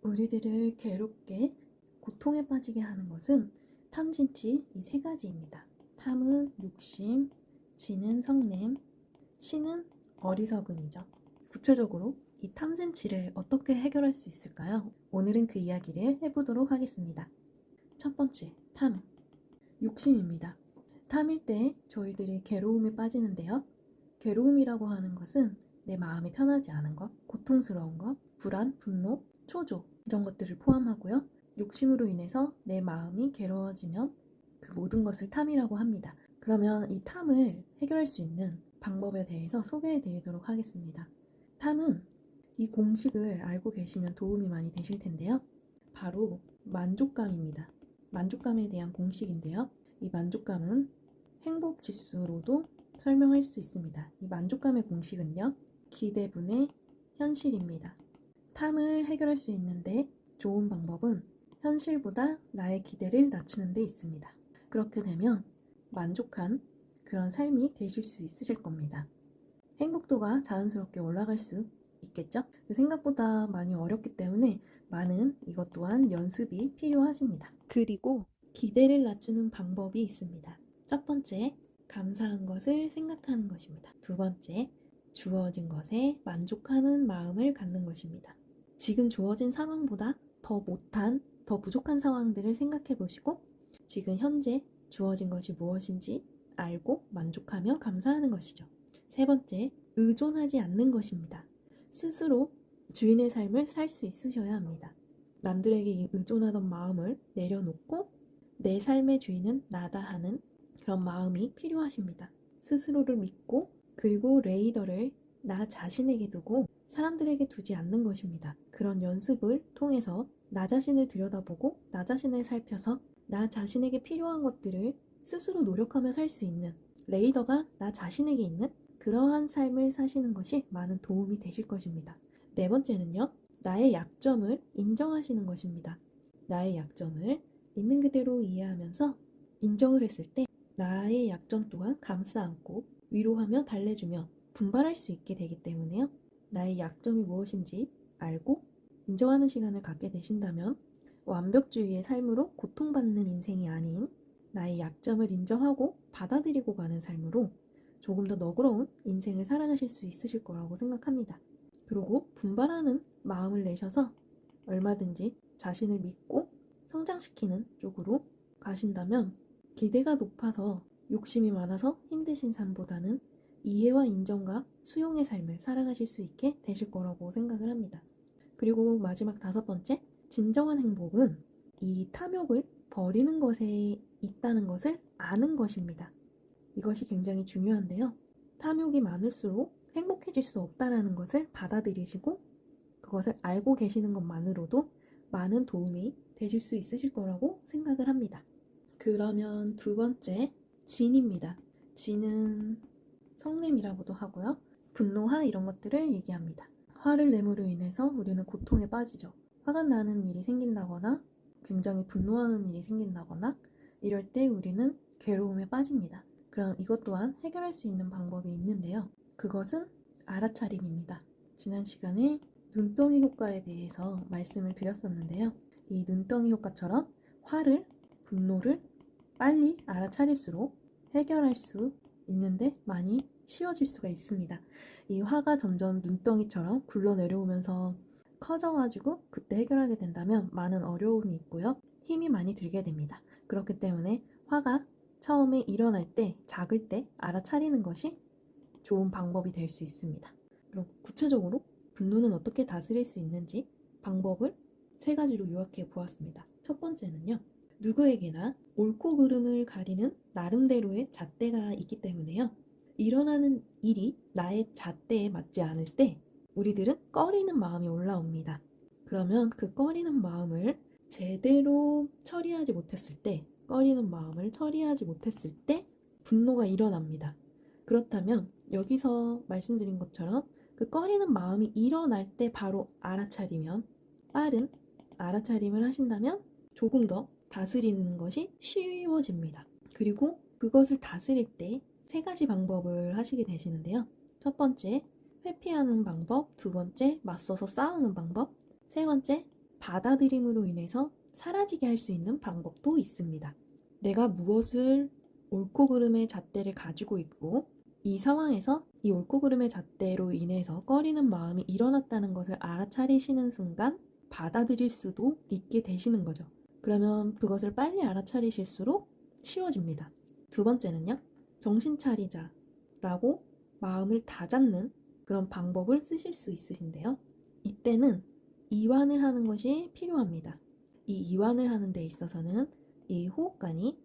우리들을 괴롭게 고통에 빠지게 하는 것은 탐진치 이 세 가지입니다. 탐은 욕심, 진은 성냄, 치는 어리석음이죠. 구체적으로 이 탐진치를 어떻게 해결할 수 있을까요? 오늘은 그 이야기를 해보도록 하겠습니다. 첫 번째, 탐. 욕심입니다. 탐일 때 저희들이 괴로움에 빠지는데요. 괴로움이라고 하는 것은 내 마음이 편하지 않은 것, 고통스러운 것, 불안, 분노, 초조 이런 것들을 포함하고요. 욕심으로 인해서 내 마음이 괴로워지면 그 모든 것을 탐이라고 합니다. 그러면 이 탐을 해결할 수 있는 방법에 대해서 소개해 드리도록 하겠습니다. 탐은 이 공식을 알고 계시면 도움이 많이 되실 텐데요. 바로 만족감입니다. 만족감에 대한 공식인데요. 이 만족감은 행복 지수로도 설명할 수 있습니다. 이 만족감의 공식은요. 기대분의 현실입니다. 탐을 해결할 수 있는데 좋은 방법은 현실보다 나의 기대를 낮추는 데 있습니다. 그렇게 되면 만족한 그런 삶이 되실 수 있으실 겁니다. 행복도가 자연스럽게 올라갈 수 있겠죠? 생각보다 많이 어렵기 때문에 많은 이것 또한 연습이 필요하십니다. 그리고 기대를 낮추는 방법이 있습니다. 첫 번째, 감사한 것을 생각하는 것입니다. 두 번째, 주어진 것에 만족하는 마음을 갖는 것입니다. 지금 주어진 상황보다 더 못한, 더 부족한 상황들을 생각해 보시고 지금 현재 주어진 것이 무엇인지 알고 만족하며 감사하는 것이죠. 세 번째, 의존하지 않는 것입니다. 스스로 주인의 삶을 살 수 있으셔야 합니다. 남들에게 의존하던 마음을 내려놓고 내 삶의 주인은 나다 하는 그런 마음이 필요하십니다. 스스로를 믿고 그리고 레이더를 나 자신에게 두고 사람들에게 두지 않는 것입니다. 그런 연습을 통해서 나 자신을 들여다보고 나 자신을 살펴서 나 자신에게 필요한 것들을 스스로 노력하며 살 수 있는 레이더가 나 자신에게 있는 그러한 삶을 사시는 것이 많은 도움이 되실 것입니다. 네 번째는요. 나의 약점을 인정하시는 것입니다. 나의 약점을 있는 그대로 이해하면서 인정을 했을 때 나의 약점 또한 감싸 안고 위로하며 달래주며 분발할 수 있게 되기 때문에요. 나의 약점이 무엇인지 알고 인정하는 시간을 갖게 되신다면 완벽주의의 삶으로 고통받는 인생이 아닌 나의 약점을 인정하고 받아들이고 가는 삶으로 조금 더 너그러운 인생을 살아가실 수 있으실 거라고 생각합니다. 그리고 분발하는 마음을 내셔서 얼마든지 자신을 믿고 성장시키는 쪽으로 가신다면 기대가 높아서 욕심이 많아서 힘드신 삶보다는 이해와 인정과 수용의 삶을 살아가실 수 있게 되실 거라고 생각을 합니다. 그리고 마지막 다섯 번째, 진정한 행복은 이 탐욕을 버리는 것에 있다는 것을 아는 것입니다. 이것이 굉장히 중요한데요. 탐욕이 많을수록 행복해질 수 없다는 것을 받아들이시고 그것을 알고 계시는 것만으로도 많은 도움이 되실 수 있으실 거라고 생각을 합니다. 그러면 두 번째, 진입니다. 진은 성냄이라고도 하고요. 분노화 이런 것들을 얘기합니다. 화를 내므로 인해서 우리는 고통에 빠지죠. 화가 나는 일이 생긴다거나 굉장히 분노하는 일이 생긴다거나 이럴 때 우리는 괴로움에 빠집니다. 그럼 이것 또한 해결할 수 있는 방법이 있는데요. 그것은 알아차림입니다. 지난 시간에 눈덩이 효과에 대해서 말씀을 드렸었는데요. 이 눈덩이 효과처럼 화를, 분노를 빨리 알아차릴수록 해결할 수 있는데 많이 쉬워질 수가 있습니다. 이 화가 점점 눈덩이처럼 굴러내려오면서 커져가지고 그때 해결하게 된다면 많은 어려움이 있고요. 힘이 많이 들게 됩니다. 그렇기 때문에 화가 처음에 일어날 때, 작을 때 알아차리는 것이 좋은 방법이 될 수 있습니다. 그럼 구체적으로 분노는 어떻게 다스릴 수 있는지 방법을 세 가지로 요약해 보았습니다. 첫 번째는요. 누구에게나 옳고 그름을 가리는 나름대로의 잣대가 있기 때문에요. 일어나는 일이 나의 잣대에 맞지 않을 때 우리들은 꺼리는 마음이 올라옵니다. 그러면 그 꺼리는 마음을 제대로 처리하지 못했을 때, 꺼리는 마음을 처리하지 못했을 때 분노가 일어납니다. 그렇다면 여기서 말씀드린 것처럼 그 꺼리는 마음이 일어날 때 바로 알아차리면, 빠른 알아차림을 하신다면 조금 더 다스리는 것이 쉬워집니다. 그리고 그것을 다스릴 때 세 가지 방법을 하시게 되시는데요. 첫 번째, 회피하는 방법. 두 번째, 맞서서 싸우는 방법. 세 번째, 받아들임으로 인해서 사라지게 할 수 있는 방법도 있습니다. 내가 무엇을 옳고 그름의 잣대를 가지고 있고 이 상황에서 이 옳고 그름의 잣대로 인해서 꺼리는 마음이 일어났다는 것을 알아차리시는 순간 받아들일 수도 있게 되시는 거죠. 그러면 그것을 빨리 알아차리실수록 쉬워집니다. 두 번째는요. 정신 차리자라고 마음을 다잡는 그런 방법을 쓰실 수 있으신데요. 이때는 이완을 하는 것이 필요합니다. 이 이완을 하는 데 있어서는 이 호흡관이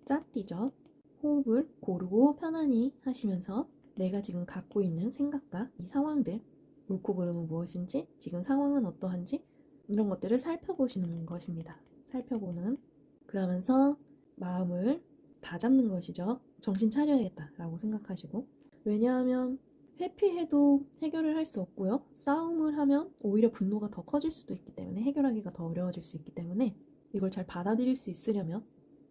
짝띠죠. 호흡을 고르고 편안히 하시면서 내가 지금 갖고 있는 생각과 이 상황들, 옳고 그름은 무엇인지, 지금 상황은 어떠한지 이런 것들을 살펴보시는 것입니다. 살펴보는. 그러면서 마음을 다잡는 것이죠. 정신 차려야겠다라고 생각하시고. 왜냐하면 회피해도 해결을 할 수 없고요. 싸움을 하면 오히려 분노가 더 커질 수도 있기 때문에 해결하기가 더 어려워질 수 있기 때문에 이걸 잘 받아들일 수 있으려면,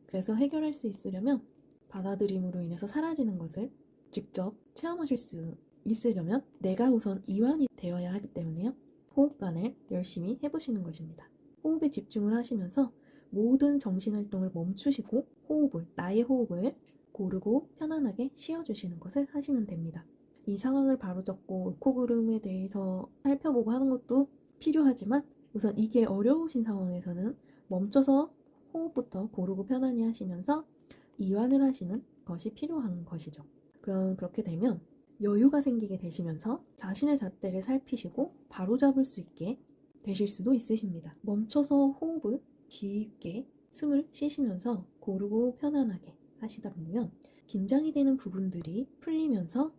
그래서 해결할 수 있으려면 받아들임으로 인해서 사라지는 것을 직접 체험하실 수 있으려면 내가 우선 이완이 되어야 하기 때문에요. 호흡관을 열심히 해보시는 것입니다. 호흡에 집중을 하시면서 모든 정신활동을 멈추시고 나의 호흡을 고르고 편안하게 쉬어주시는 것을 하시면 됩니다. 이 상황을 바로잡고 옳고 그름에 대해서 살펴보고 하는 것도 필요하지만 우선 이게 어려우신 상황에서는 멈춰서 호흡부터 고르고 편안히 하시면서 이완을 하시는 것이 필요한 것이죠. 그럼 그렇게 되면 여유가 생기게 되시면서 자신의 잣대를 살피시고 바로잡을 수 있게 되실 수도 있으십니다. 멈춰서 호흡을 깊게 숨을 쉬시면서 고르고 편안하게 하시다 보면 긴장이 되는 부분들이 풀리면서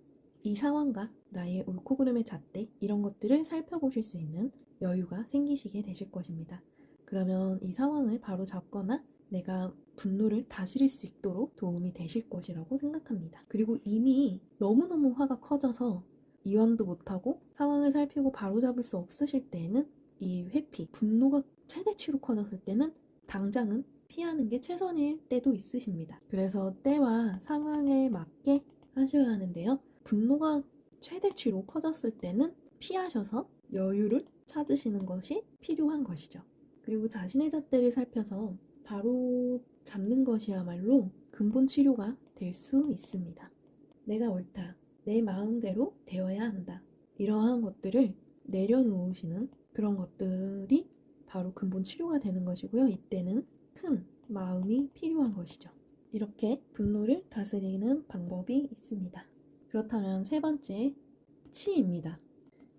이 상황과 나의 옳고 그름의 잣대 이런 것들을 살펴보실 수 있는 여유가 생기시게 되실 것입니다. 그러면 이 상황을 바로 잡거나 내가 분노를 다스릴 수 있도록 도움이 되실 것이라고 생각합니다. 그리고 이미 너무너무 화가 커져서 이완도 못하고 상황을 살피고 바로잡을 수 없으실 때에는 이 회피, 분노가 최대치로 커졌을 때는 당장은 피하는 게 최선일 때도 있으십니다. 그래서 때와 상황에 맞게 하셔야 하는데요. 분노가 최대치로 커졌을 때는 피하셔서 여유를 찾으시는 것이 필요한 것이죠. 그리고 자신의 잣대를 살펴서 바로 잡는 것이야말로 근본 치료가 될 수 있습니다. 내가 옳다. 내 마음대로 되어야 한다. 이러한 것들을 내려놓으시는 그런 것들이 바로 근본 치료가 되는 것이고요. 이때는 큰 마음이 필요한 것이죠. 이렇게 분노를 다스리는 방법이 있습니다. 그렇다면 세 번째, 치입니다.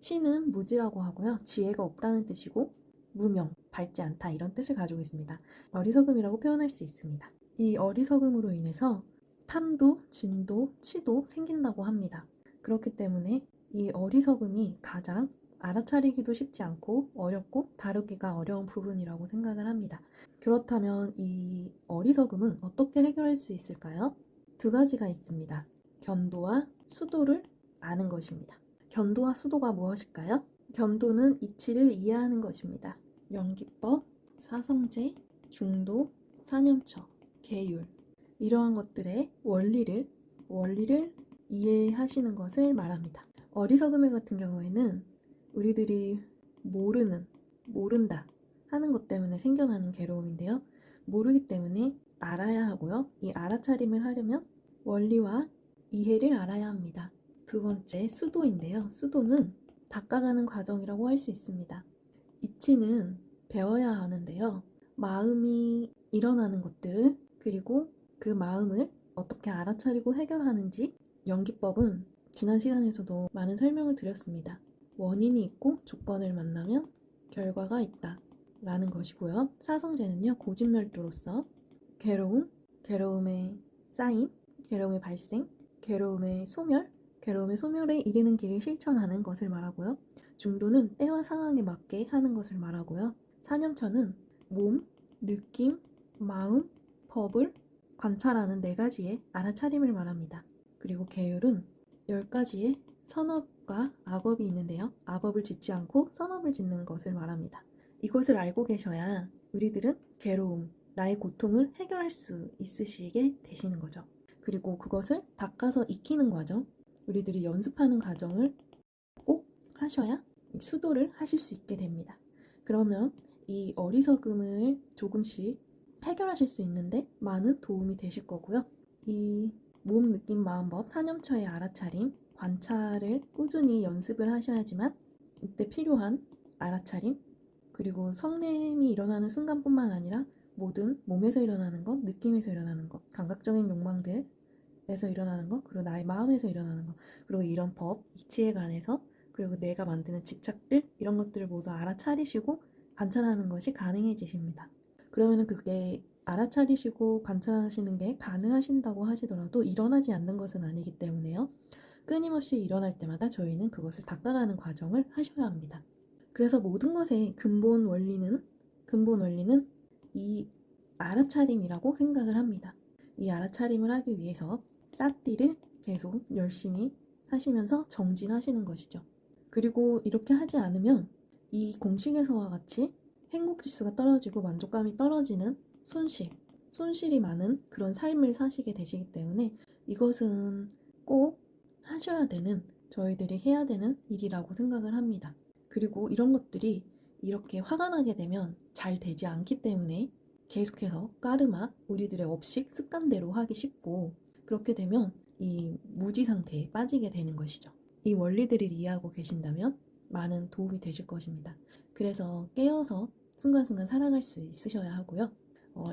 치는 무지라고 하고요. 지혜가 없다는 뜻이고 무명, 밝지 않다 이런 뜻을 가지고 있습니다. 어리석음이라고 표현할 수 있습니다. 이 어리석음으로 인해서 탐도, 진도, 치도 생긴다고 합니다. 그렇기 때문에 이 어리석음이 가장 알아차리기도 쉽지 않고 어렵고 다루기가 어려운 부분이라고 생각을 합니다. 그렇다면 이 어리석음은 어떻게 해결할 수 있을까요? 두 가지가 있습니다. 견도와 수도를 아는 것입니다. 견도와 수도가 무엇일까요? 견도는 이치를 이해하는 것입니다. 연기법, 사성제, 중도, 사념처, 계율 이러한 것들의 원리를 이해하시는 것을 말합니다. 어리석음의 같은 경우에는 우리들이 모른다 하는 것 때문에 생겨나는 괴로움인데요. 모르기 때문에 알아야 하고요. 이 알아차림을 하려면 원리와 이해를 알아야 합니다. 두 번째, 수도인데요. 수도는 닦아가는 과정이라고 할 수 있습니다. 이치는 배워야 하는데요. 마음이 일어나는 것들, 그리고 그 마음을 어떻게 알아차리고 해결하는지 연기법은 지난 시간에서도 많은 설명을 드렸습니다. 원인이 있고 조건을 만나면 결과가 있다 라는 것이고요. 사성제는요. 고진멸도로서 괴로움의 쌓임, 괴로움의 발생, 괴로움의 소멸에 이르는 길을 실천하는 것을 말하고요. 중도는 때와 상황에 맞게 하는 것을 말하고요. 사념처는 몸, 느낌, 마음, 법을 관찰하는 4가지의 알아차림을 말합니다. 그리고 계율은 10가지의 선업과 악업이 있는데요. 악업을 짓지 않고 선업을 짓는 것을 말합니다. 이것을 알고 계셔야 우리들은 괴로움, 나의 고통을 해결할 수 있으시게 되시는 거죠. 그리고 그것을 닦아서 익히는 과정, 우리들이 연습하는 과정을 꼭 하셔야 수도를 하실 수 있게 됩니다. 그러면 이 어리석음을 조금씩 해결하실 수 있는데 많은 도움이 되실 거고요. 이 몸, 느낌, 마음법 4년차의 알아차림, 관찰을 꾸준히 연습을 하셔야지만 이때 필요한 알아차림, 그리고 성냄이 일어나는 순간뿐만 아니라 모든 몸에서 일어나는 것, 느낌에서 일어나는 것, 감각적인 욕망들에서 일어나는 것, 그리고 나의 마음에서 일어나는 것, 그리고 이런 법, 이치에 관해서, 그리고 내가 만드는 집착들, 이런 것들을 모두 알아차리시고 관찰하는 것이 가능해지십니다. 그러면은 그게 알아차리시고 관찰하시는 게 가능하신다고 하시더라도 일어나지 않는 것은 아니기 때문에요. 끊임없이 일어날 때마다 저희는 그것을 닦아가는 과정을 하셔야 합니다. 그래서 모든 것의 근본 원리는 이 알아차림이라고 생각을 합니다. 이 알아차림을 하기 위해서 싸띠를 계속 열심히 하시면서 정진하시는 것이죠. 그리고 이렇게 하지 않으면 이 공식에서와 같이 행복지수가 떨어지고 만족감이 떨어지는 손실이 많은 그런 삶을 사시게 되시기 때문에 이것은 꼭 하셔야 되는, 저희들이 해야 되는 일이라고 생각을 합니다. 그리고 이런 것들이 이렇게 화가 나게 되면 잘 되지 않기 때문에 계속해서 까르마, 우리들의 업식, 습관대로 하기 쉽고, 그렇게 되면 이 무지 상태에 빠지게 되는 것이죠. 이 원리들을 이해하고 계신다면 많은 도움이 되실 것입니다. 그래서 깨어서 순간순간 살아갈 수 있으셔야 하고요.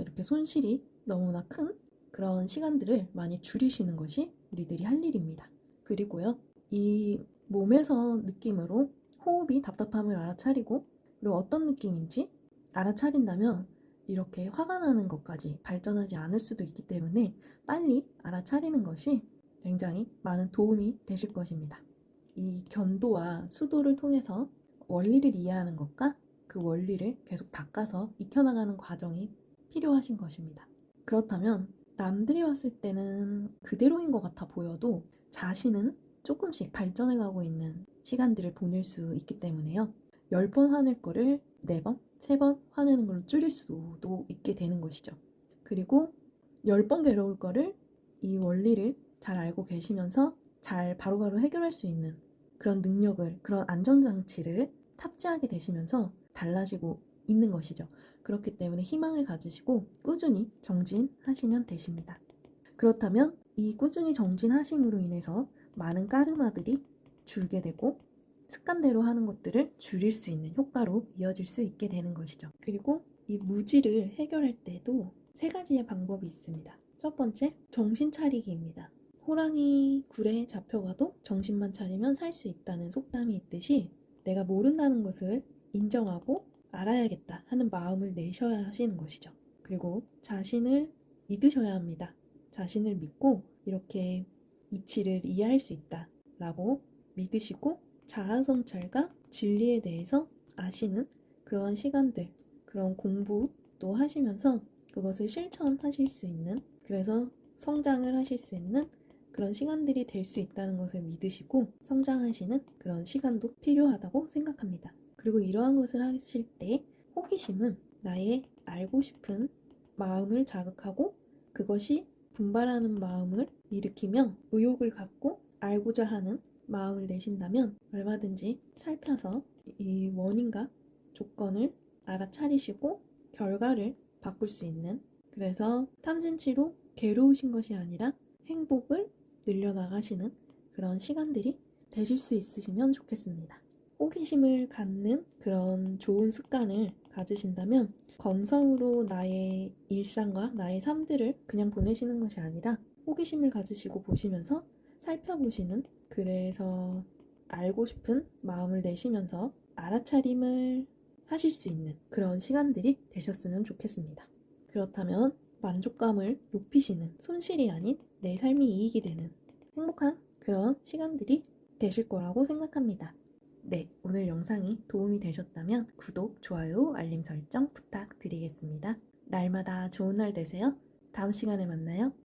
이렇게 손실이 너무나 큰 그런 시간들을 많이 줄이시는 것이 우리들이 할 일입니다. 그리고요, 이 몸에서 느낌으로 호흡이 답답함을 알아차리고, 그리고 어떤 느낌인지 알아차린다면 이렇게 화가 나는 것까지 발전하지 않을 수도 있기 때문에 빨리 알아차리는 것이 굉장히 많은 도움이 되실 것입니다. 이 견도와 수도를 통해서 원리를 이해하는 것과 그 원리를 계속 닦아서 익혀나가는 과정이 필요하신 것입니다. 그렇다면 남들이 봤을 때는 그대로인 것 같아 보여도 자신은 조금씩 발전해가고 있는 시간들을 보낼 수 있기 때문에요. 10번 화낼 거를 4번, 3번 화내는 걸로 줄일 수도 있게 되는 것이죠. 그리고 10번 괴로울 거를 이 원리를 잘 알고 계시면서 잘 바로바로 해결할 수 있는 그런 능력을, 그런 안전장치를 탑재하게 되시면서 달라지고 있는 것이죠. 그렇기 때문에 희망을 가지시고 꾸준히 정진하시면 되십니다. 그렇다면 이 꾸준히 정진하심으로 인해서 많은 까르마들이 줄게 되고 습관대로 하는 것들을 줄일 수 있는 효과로 이어질 수 있게 되는 것이죠. 그리고 이 무지를 해결할 때도 3가지의 방법이 있습니다. 첫 번째, 정신 차리기입니다. 호랑이 굴에 잡혀가도 정신만 차리면 살 수 있다는 속담이 있듯이 내가 모른다는 것을 인정하고 알아야겠다 하는 마음을 내셔야 하시는 것이죠. 그리고 자신을 믿으셔야 합니다. 자신을 믿고 이렇게 이치를 이해할 수 있다라고 믿으시고 자아성찰과 진리에 대해서 아시는 그런 시간들, 그런 공부도 하시면서 그것을 실천하실 수 있는, 그래서 성장을 하실 수 있는 그런 시간들이 될 수 있다는 것을 믿으시고 성장하시는 그런 시간도 필요하다고 생각합니다. 그리고 이러한 것을 하실 때 호기심은 나의 알고 싶은 마음을 자극하고 그것이 분발하는 마음을 일으키며 의욕을 갖고 알고자 하는 마음을 내신다면 얼마든지 살펴서 이 원인과 조건을 알아차리시고 결과를 바꿀 수 있는, 그래서 탐진치로 괴로우신 것이 아니라 행복을 늘려나가시는 그런 시간들이 되실 수 있으시면 좋겠습니다. 호기심을 갖는 그런 좋은 습관을 가지신다면 건성으로 나의 일상과 나의 삶들을 그냥 보내시는 것이 아니라 호기심을 가지시고 보시면서 살펴보시는, 그래서 알고 싶은 마음을 내시면서 알아차림을 하실 수 있는 그런 시간들이 되셨으면 좋겠습니다. 그렇다면 만족감을 높이시는, 손실이 아닌 내 삶이 이익이 되는 행복한 그런 시간들이 되실 거라고 생각합니다. 네, 오늘 영상이 도움이 되셨다면 구독, 좋아요, 알림 설정 부탁드리겠습니다. 날마다 좋은 날 되세요. 다음 시간에 만나요.